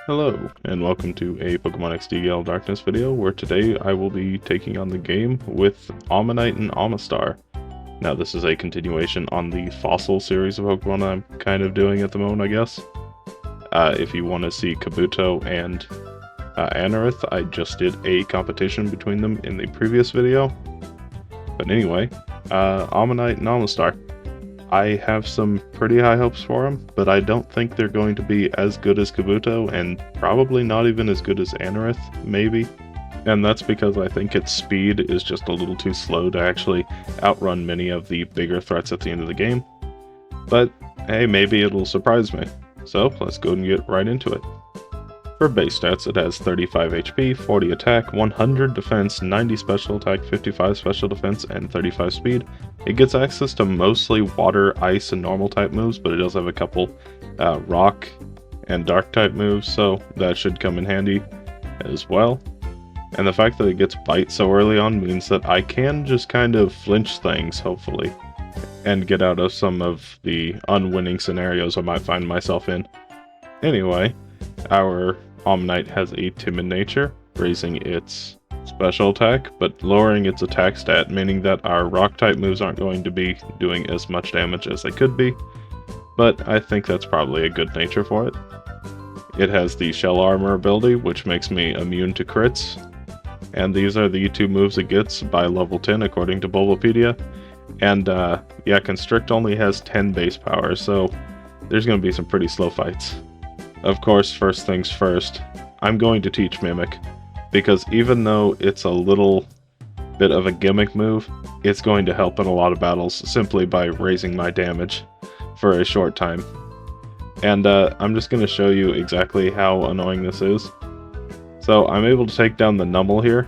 Hello, and welcome to a Pokemon XD Gale Darkness video, where today I will be taking on the game with Omanyte and Omastar. Now, this is a continuation on the Fossil series of Pokemon I'm kind of doing at the moment, I guess. If you want to see Kabuto and Anorith, I just did a competition between them in the previous video. But anyway, Omanyte and Omastar. I have some pretty high hopes for them, but I don't think they're going to be as good as Kabuto, and probably not even as good as Anorith, maybe. And that's because I think its speed is just a little too slow to actually outrun many of the bigger threats at the end of the game. But hey, maybe it'll surprise me. So let's go and get right into it. For base stats, it has 35 HP, 40 attack, 100 defense, 90 special attack, 55 special defense, and 35 speed. It gets access to mostly water, ice, and normal type moves, but it does have a couple rock and dark type moves, so that should come in handy as well. And the fact that it gets bite so early on means that I can just kind of flinch things, hopefully, and get out of some of the unwinning scenarios I might find myself in. Anyway, our Omanyte has a timid nature, raising its special attack, but lowering its attack stat, meaning that our rock type moves aren't going to be doing as much damage as they could be, but I think that's probably a good nature for it. It has the Shell Armor ability, which makes me immune to crits, and these are the two moves it gets by level 10 according to Bulbapedia. And yeah, Constrict only has 10 base power, so there's going to be some pretty slow fights. Of course, first things first, I'm going to teach Mimic, because even though it's a little bit of a gimmick move, it's going to help in a lot of battles simply by raising my damage for a short time. And I'm just going to show you exactly how annoying this is. So I'm able to take down the Numble here,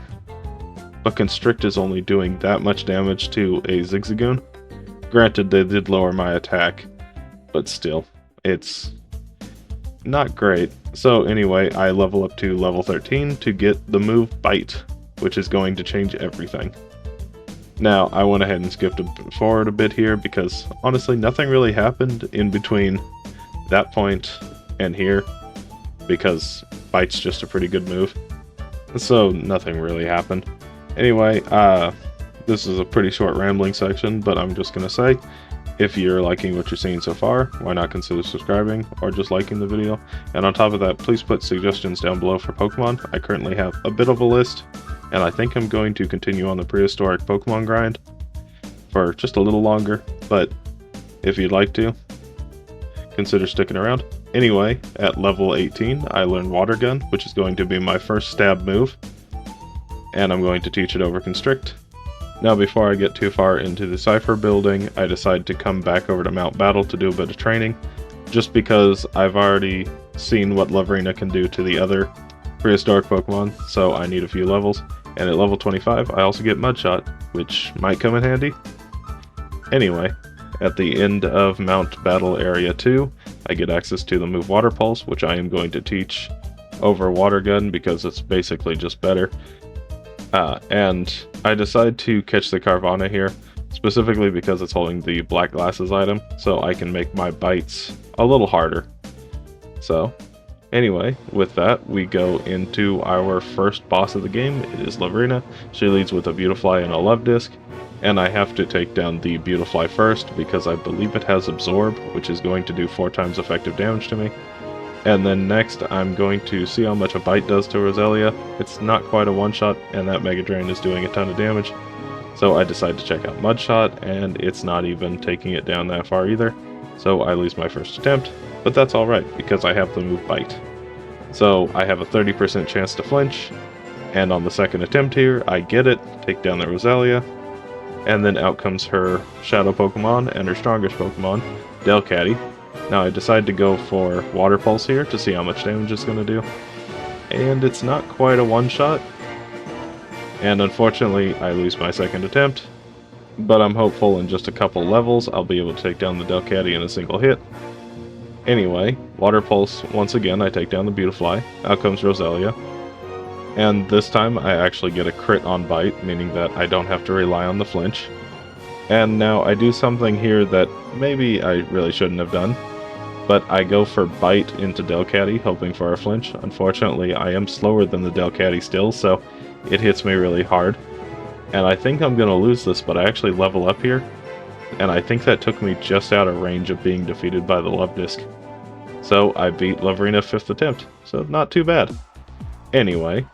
but Constrict is only doing that much damage to a Zigzagoon. Granted, they did lower my attack, but still, it's not great. So anyway, I level up to level 13 to get the move Bite, which is going to change everything. Now, I went ahead and skipped forward a bit here because honestly nothing really happened in between that point and here, because Bite's just a pretty good move. So nothing really happened. Anyway, this is a pretty short rambling section, but I'm just going to say, if you're liking what you're seeing so far, why not consider subscribing or just liking the video? And on top of that, please put suggestions down below for Pokemon. I currently have a bit of a list, and I think I'm going to continue on the prehistoric Pokemon grind for just a little longer, but if you'd like to, consider sticking around. Anyway, at level 18, I learned Water Gun, which is going to be my first stab move, and I'm going to teach it over Constrict. Now, before I get too far into the Cypher building, I decide to come back over to Mount Battle to do a bit of training, just because I've already seen what Lavrina can do to the other prehistoric Pokemon, so I need a few levels. And at level 25, I also get Mudshot, which might come in handy. Anyway, at the end of Mount Battle Area 2, I get access to the move Water Pulse, which I am going to teach over Water Gun because it's basically just better. And I decide to catch the Carvana here, specifically because it's holding the Black Glasses item, so I can make my bites a little harder. So, anyway, with that, we go into our first boss of the game. It is Lavrina. She leads with a Beautifly and a Love Disc, and I have to take down the Beautifly first because I believe it has Absorb, which is going to do 4 times effective damage to me. And then next, I'm going to see how much a Bite does to Roselia. It's not quite a one-shot, and that Mega Drain is doing a ton of damage. So I decide to check out Mudshot, and it's not even taking it down that far either. So I lose my first attempt, but that's alright, because I have the move Bite. So I have a 30% chance to flinch, and on the second attempt here, I get it, take down the Roselia, and then out comes her Shadow Pokemon and her strongest Pokemon, Delcatty. Now I decide to go for Water Pulse here to see how much damage it's going to do. And it's not quite a one-shot. And unfortunately, I lose my second attempt. But I'm hopeful in just a couple levels I'll be able to take down the Delcatty in a single hit. Anyway, Water Pulse, once again I take down the Beautifly. Out comes Roselia. And this time I actually get a crit on Bite, meaning that I don't have to rely on the flinch. And now I do something here that maybe I really shouldn't have done. but I go for Bite into Delcatty, hoping for a flinch. Unfortunately, I am slower than the Delcatty still, so it hits me really hard. And I think I'm going to lose this, but I actually level up here, and I think that took me just out of range of being defeated by the Love Disc. So I beat Loverina 5th attempt, so not too bad. Anyway,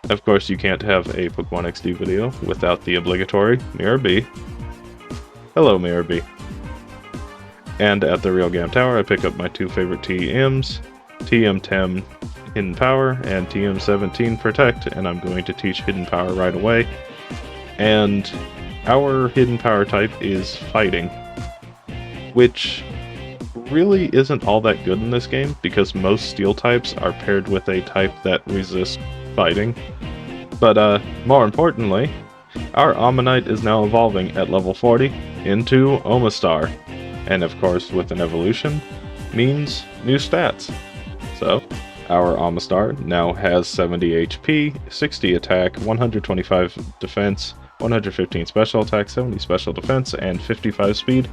of course you can't have a Pokemon XD video without the obligatory Mirror B. Hello, Mirror B. And at the Real Gam Tower, I pick up my 2 favorite TMs, TM10 Hidden Power and TM17 Protect, and I'm going to teach Hidden Power right away. And our Hidden Power type is Fighting, which really isn't all that good in this game, because most Steel types are paired with a type that resists Fighting. But more importantly, our Omanyte is now evolving at level 40 into Omastar. And of course, with an evolution, means new stats. So, our Omastar now has 70 HP, 60 attack, 125 defense, 115 special attack, 70 special defense, and 55 speed,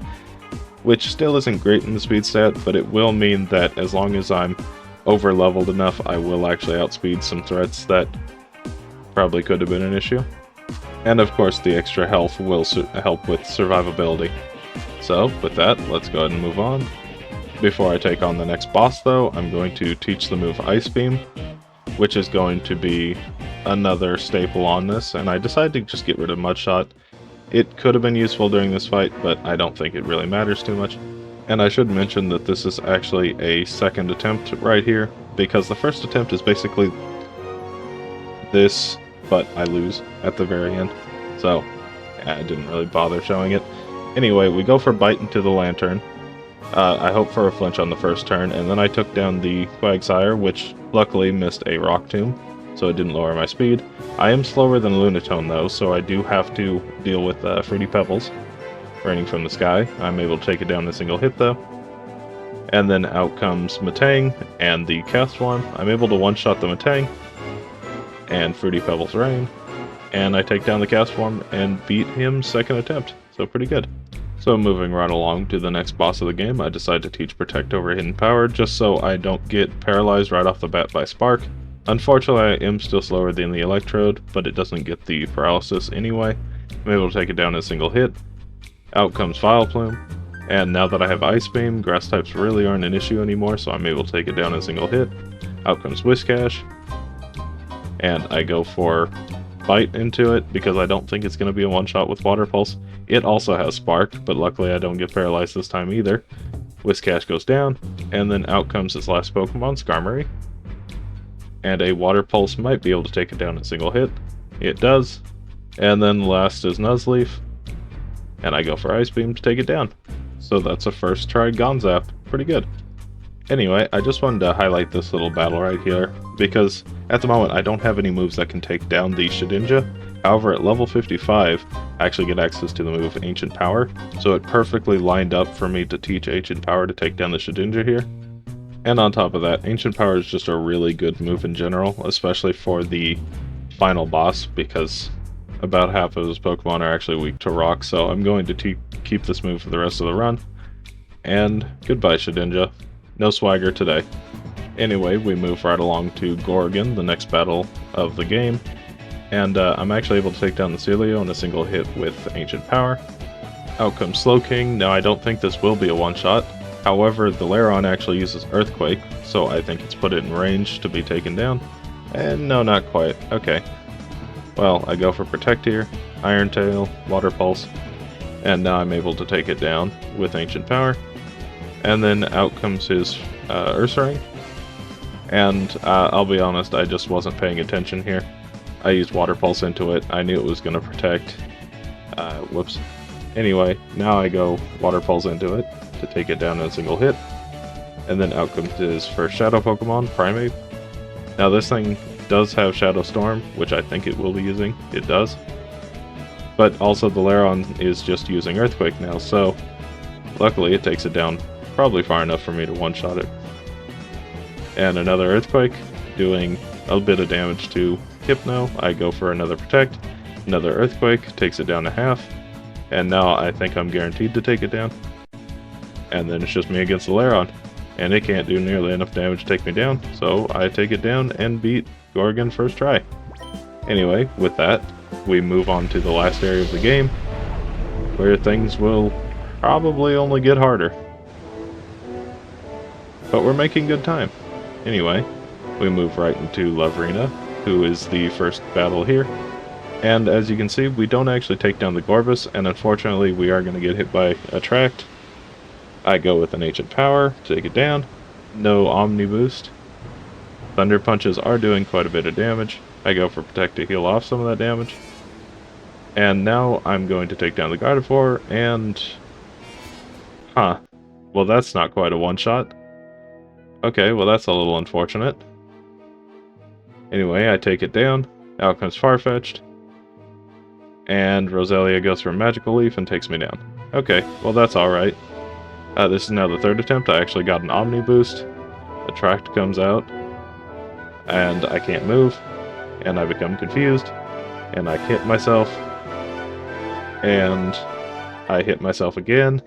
which still isn't great in the speed stat, but it will mean that as long as I'm over-leveled enough, I will actually outspeed some threats that probably could have been an issue. And of course, the extra health will help with survivability. So, with that, let's go ahead and move on. Before I take on the next boss, though, I'm going to teach the move Ice Beam, which is going to be another staple on this, and I decided to just get rid of Mudshot. It could have been useful during this fight, but I don't think it really matters too much. And I should mention that this is actually a second attempt right here, because the first attempt is basically this, but I lose at the very end. So, I didn't really bother showing it. Anyway, we go for Bite into the Lantern. I hope for a flinch on the first turn, and then I took down the Quagsire, which luckily missed a Rock Tomb, so it didn't lower my speed. I am slower than Lunatone though, so I do have to deal with Fruity Pebbles raining from the sky. I'm able to take it down in a single hit though. And then out comes Metang and the Castform. I'm able to one-shot the Metang and Fruity Pebbles rain, and I take down the Castform and beat him second attempt, so pretty good. So moving right along to the next boss of the game, I decide to teach Protect over Hidden Power just so I don't get paralyzed right off the bat by Spark. Unfortunately, I am still slower than the Electrode, but it doesn't get the paralysis anyway. I'm able to take it down in a single hit. Out comes Vileplume, and now that I have Ice Beam, Grass types really aren't an issue anymore, so I'm able to take it down in a single hit. Out comes Whiscash, and I go for Bite into it because I don't think it's going to be a one-shot with Water Pulse. It also has Spark, but luckily I don't get paralyzed this time either. Whiscash goes down, and then out comes its last Pokemon, Skarmory. And a Water Pulse might be able to take it down in a single hit. It does. And then last is Nuzleaf, and I go for Ice Beam to take it down. So that's a first try Gonzap. Pretty good. Anyway, I just wanted to highlight this little battle right here, because at the moment I don't have any moves that can take down the Shedinja. However, at level 55, I actually get access to the move Ancient Power, so it perfectly lined up for me to teach Ancient Power to take down the Shedinja here. And on top of that, Ancient Power is just a really good move in general, especially for the final boss, because about half of his Pokemon are actually weak to rock, so I'm going to keep this move for the rest of the run. And goodbye, Shedinja. No swagger today. Anyway, we move right along to Gorgon, the next battle of the game. And I'm actually able to take down the Celio in a single hit with Ancient Power. Out comes Slowking. Now, I don't think this will be a one-shot. However, the Lairon actually uses Earthquake, so I think it's put it in range to be taken down. And no, not quite. Okay. Well, I go for Protect here, Iron Tail, Water Pulse, and now I'm able to take it down with Ancient Power. And then out comes his Ursaring. And I'll be honest, I just wasn't paying attention here. I used Water Pulse into it. I knew it was going to protect. Whoops. Anyway, now I go Water Pulse into it to take it down in a single hit. And then out comes his first Shadow Pokemon, Primeape. Now this thing does have Shadow Storm, which I think it will be using. It does. But also the Lairon is just using Earthquake now, so luckily it takes it down probably far enough for me to one-shot it. And another Earthquake, doing a bit of damage to Hypno. I go for another Protect. Another Earthquake, takes it down to half. And now I think I'm guaranteed to take it down. And then it's just me against the Lairon. and it can't do nearly enough damage to take me down, so I take it down and beat Gorgon first try. Anyway, with that, we move on to the last area of the game, where things will probably only get harder. But we're making good time. Anyway, we move right into Lovrina, who is the first battle here. And as you can see, we don't actually take down the Gorbis, and unfortunately we are going to get hit by Attract. I go with an Ancient Power to take it down. No Omni Boost. Thunder Punches are doing quite a bit of damage. I go for Protect to heal off some of that damage. And now I'm going to take down the Gardevoir, and... well, that's not quite a one-shot. Okay, well that's a little unfortunate. Anyway, I take it down. Out comes Farfetch'd. And Roselia goes for a Magical Leaf and takes me down. Okay, well that's alright. This is now the third attempt. I actually got an Omni Boost. Attract comes out. And I can't move. And I become confused. And I hit myself. And I hit myself again.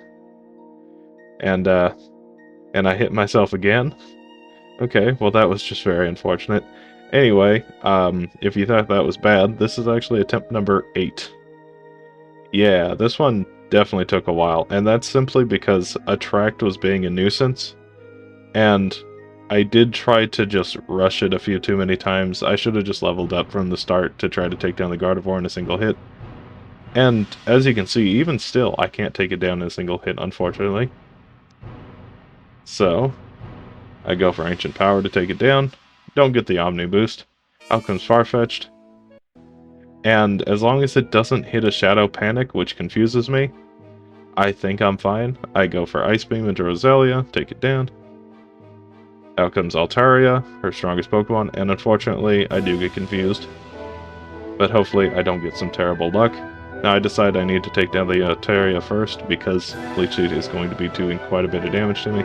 And I hit myself again. Okay, well that was just very unfortunate. Anyway, if you thought that was bad, this is actually attempt number 8. Yeah, this one definitely took a while, and that's simply because Attract was being a nuisance, and I did try to just rush it a few too many times. I should have just leveled up from the start to try to take down the Gardevoir in a single hit. And as you can see, even still, I can't take it down in a single hit, unfortunately. So, I go for Ancient Power to take it down. Don't get the Omni Boost. Out comes Farfetch'd. And as long as it doesn't hit a Shadow Panic, which confuses me, I think I'm fine. I go for Ice Beam into Roselia, take it down. Out comes Altaria, her strongest Pokemon, and unfortunately, I do get confused. But hopefully I don't get some terrible luck. Now I decide I need to take down the Altaria first, because Leech Seed is going to be doing quite a bit of damage to me.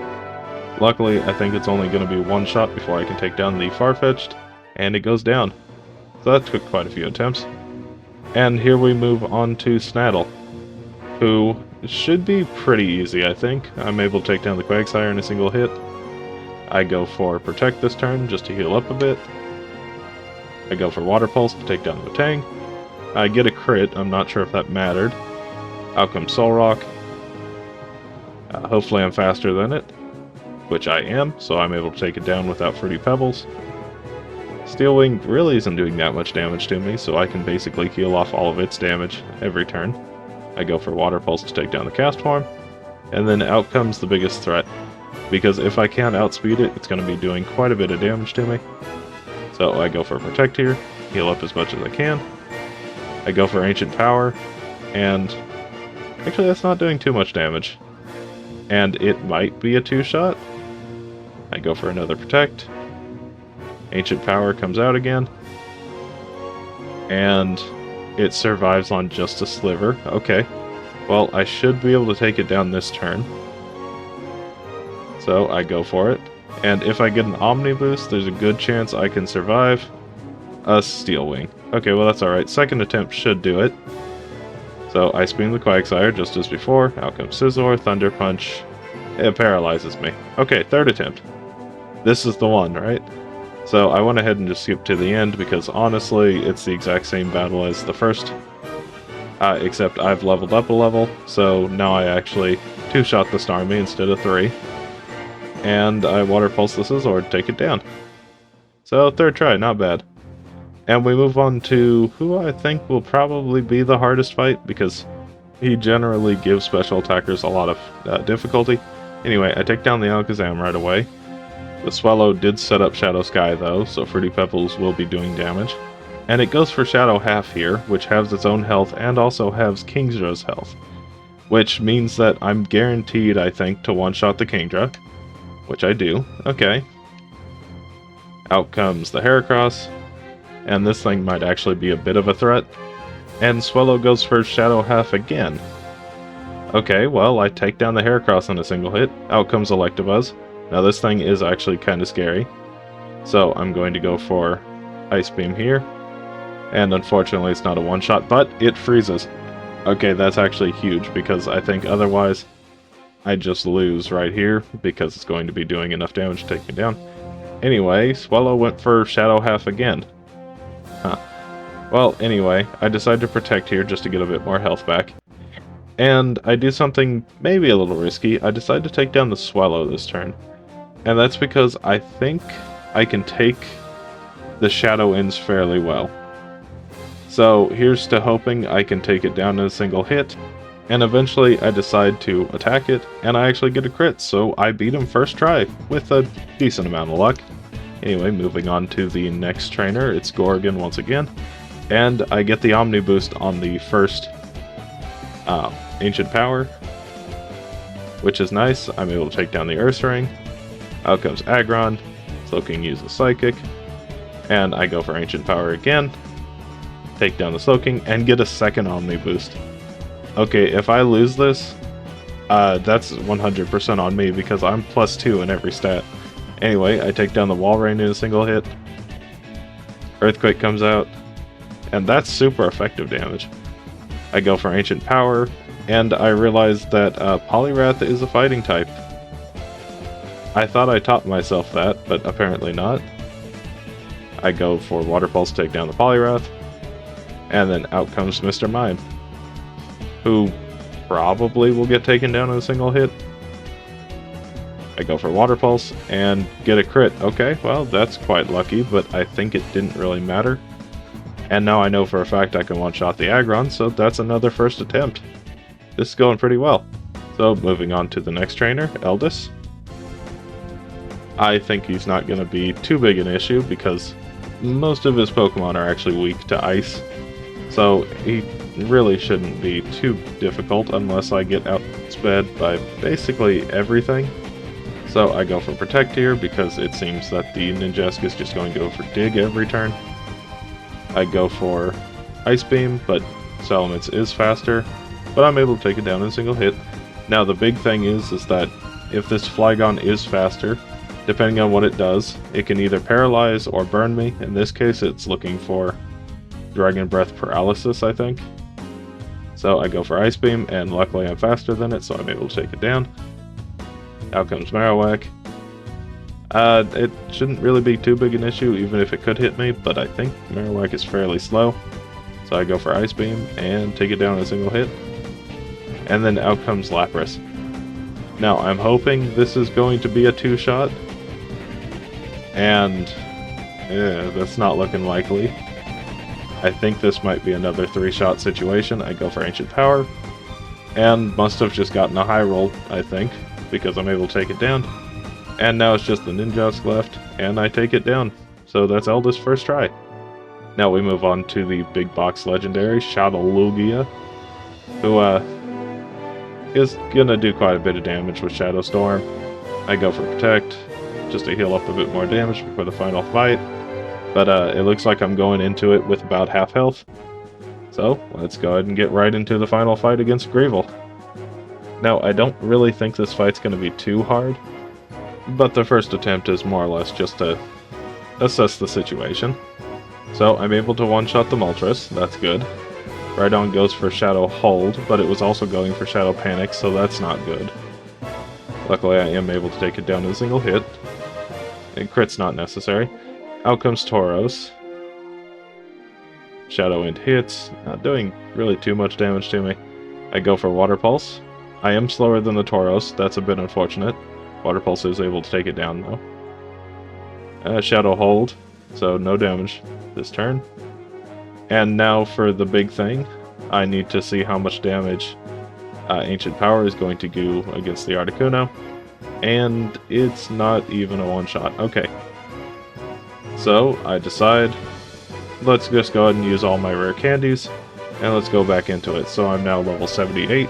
Luckily, I think it's only going to be one shot before I can take down the Farfetch'd, and it goes down. So that took quite a few attempts. And here we move on to Snaddle, who should be pretty easy, I think. I'm able to take down the Quagsire in a single hit. I go for Protect this turn, just to heal up a bit. I go for Water Pulse to take down the Tang. I get a crit, I'm not sure if that mattered. Out comes Solrock. Hopefully I'm faster than it, which I am, so I'm able to take it down without Fruity Pebbles. Steel Wing really isn't doing that much damage to me, so I can basically heal off all of its damage every turn. I go for Water Pulse to take down the Castform, and then out comes the biggest threat, because if I can't outspeed it, it's going to be doing quite a bit of damage to me. So I go for Protect here, heal up as much as I can. I go for Ancient Power, and actually that's not doing too much damage. And it might be a 2-shot. I go for another Protect. Ancient Power comes out again. And it survives on just a sliver. Okay. Well, I should be able to take it down this turn. So I go for it. And if I get an Omni Boost, there's a good chance I can survive a Steel Wing. Okay, well that's alright. Second attempt should do it. So Ice Beam the Quagsire just as before. Out comes Scizor, Thunder Punch. It paralyzes me. Okay, third attempt. This is the one, right? So I went ahead and just skipped to the end because honestly, it's the exact same battle as the first. Except I've leveled up a level, so now I actually 2-shot the Starmie instead of 3. And I Water Pulse the Scizor to take it down. So third try, not bad. And we move on to who I think will probably be the hardest fight, because he generally gives special attackers a lot of difficulty. Anyway, I take down the Alakazam right away. The Swallow did set up Shadow Sky though, so Fruity Pebbles will be doing damage. And it goes for Shadow Half here, which halves its own health and also halves Kingdra's health. Which means that I'm guaranteed, I think, to one-shot the Kingdra. Which I do. Okay. Out comes the Heracross. And this thing might actually be a bit of a threat. And Swallow goes for Shadow Half again. Okay, well, I take down the Heracross in a single hit. Out comes Electabuzz. Now this thing is actually kind of scary. So I'm going to go for Ice Beam here. And unfortunately it's not a one-shot, but it freezes. Okay, that's actually huge, because I think otherwise I just lose right here because it's going to be doing enough damage to take me down. Anyway, Swallow went for Shadow Half again. Huh. Well, anyway, I decide to protect here just to get a bit more health back. And I do something maybe a little risky. I decide to take down the Swallow this turn. And that's because I think I can take the Shadow Inns fairly well. So here's to hoping I can take it down in a single hit. And eventually I decide to attack it, and I actually get a crit, so I beat him first try, with a decent amount of luck. Anyway, moving on to the next trainer, it's Gorgon once again. And I get the Omni boost on the first Ancient Power, which is nice. I'm able to take down the Earth Ring. Out comes Aggron. Slowking uses Psychic. And I go for Ancient Power again. Take down the Slowking, and get a second Omni boost. Okay, if I lose this, that's 100% on me because I'm +2 in every stat. Anyway, I take down the Walrein in a single hit. Earthquake comes out, and that's super effective damage. I go for Ancient Power, and I realize that Poliwrath is a fighting type. I thought I taught myself that, but apparently not. I go for Water Pulse to take down the Poliwrath, and then out comes Mr. Mime, who probably will get taken down in a single hit. I go for Water Pulse and get a crit. Okay, well, that's quite lucky, but I think it didn't really matter. And now I know for a fact I can one-shot the Aggron, so that's another first attempt. This is going pretty well. So, moving on to the next trainer, Eldis. I think he's not going to be too big an issue because most of his Pokemon are actually weak to Ice. So, he really shouldn't be too difficult unless I get outsped by basically everything. So I go for Protect here because it seems that the Ninjask is just going to go for Dig every turn. I go for Ice Beam, but Salamence is faster, but I'm able to take it down in a single hit. Now the big thing is that if this Flygon is faster, depending on what it does, it can either paralyze or burn me. In this case it's looking for Dragon Breath Paralysis, I think. So I go for Ice Beam, and luckily I'm faster than it, so I'm able to take it down. Out comes Marowak. It shouldn't really be too big an issue, even if it could hit me, but I think Marowak is fairly slow. So I go for Ice Beam, and take it down in a single hit. And then out comes Lapras. Now, I'm hoping this is going to be a 2-shot. And, that's not looking likely. I think this might be another 3-shot situation. I go for Ancient Power, and must have just gotten a high roll, I think, because I'm able to take it down. And now it's just the Ninjask left, and I take it down. So that's Eldis' first try. Now we move on to the big box legendary, Shadowlugia, who is gonna do quite a bit of damage with Shadow Storm. I go for Protect, just to heal up a bit more damage before the final fight. But it looks like I'm going into it with about half health. So, let's go ahead and get right into the final fight against Greevil. Now, I don't really think this fight's going to be too hard, but the first attempt is more or less just to assess the situation. So, I'm able to one-shot the Moltres, that's good. Rhydon goes for Shadow Hold, but it was also going for Shadow Panic, so that's not good. Luckily, I am able to take it down in a single hit. And crit's not necessary. Out comes Tauros. Shadow End hits, not doing really too much damage to me. I go for Water Pulse. I am slower than the Tauros, that's a bit unfortunate. Water Pulse is able to take it down though. Shadow Hold, so no damage this turn. And now for the big thing, I need to see how much damage Ancient Power is going to do against the Articuno. And it's not even a one-shot. Okay. So, I decide, let's just go ahead and use all my rare candies, and let's go back into it. So I'm now level 78,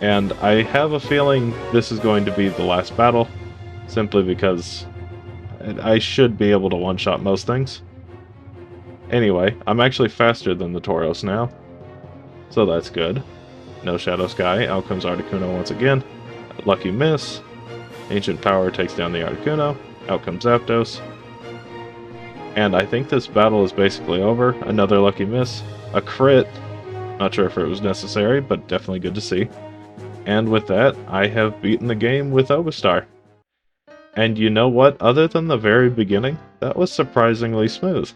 and I have a feeling this is going to be the last battle, simply because I should be able to one-shot most things. Anyway, I'm actually faster than the Tauros now, so that's good. No Shadow Sky, out comes Articuno once again. Lucky miss. Ancient Power takes down the Articuno, out comes Zapdos. And I think this battle is basically over. Another lucky miss. A crit. Not sure if it was necessary, but definitely good to see. And with that, I have beaten the game with Omastar. And you know what? Other than the very beginning, that was surprisingly smooth.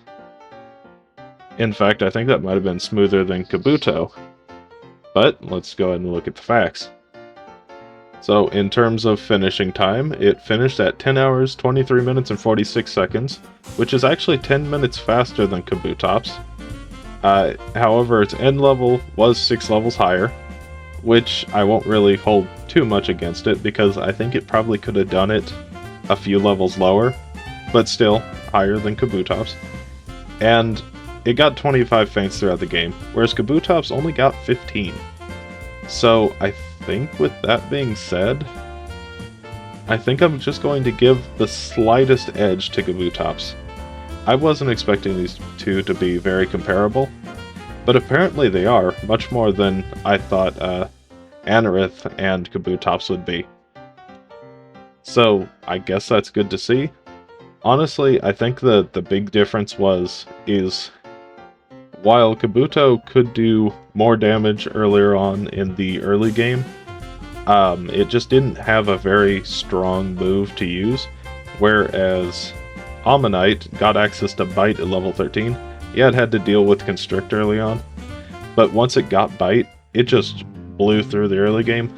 In fact, I think that might have been smoother than Kabuto. But let's go ahead and look at the facts. So in terms of finishing time, it finished at 10 hours, 23 minutes, and 46 seconds, which is actually 10 minutes faster than Kabutops. However, its end level was 6 levels higher, which I won't really hold too much against it, because I think it probably could have done it a few levels lower, but still higher than Kabutops. And it got 25 faints throughout the game, whereas Kabutops only got 15. So I think with that being said, I think I'm just going to give the slightest edge to Kabutops. I wasn't expecting these two to be very comparable, but apparently they are, much more than I thought Anorith and Kabutops would be. So I guess that's good to see. Honestly, I think the big difference is while Kabuto could do more damage earlier on in the early game, it just didn't have a very strong move to use, whereas Omanyte got access to Bite at level 13. Yeah, it had to deal with Constrict early on, but once it got Bite, it just blew through the early game.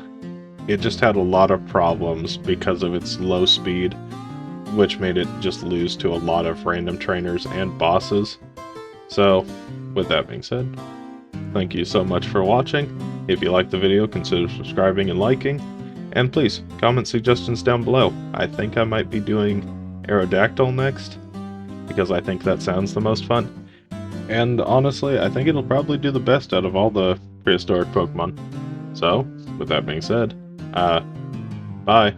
It just had a lot of problems because of its low speed, which made it just lose to a lot of random trainers and bosses. So, with that being said, thank you so much for watching. If you liked the video, consider subscribing and liking. And please, comment suggestions down below. I think I might be doing Aerodactyl next, because I think that sounds the most fun. And honestly, I think it'll probably do the best out of all the prehistoric Pokemon. So, with that being said, bye.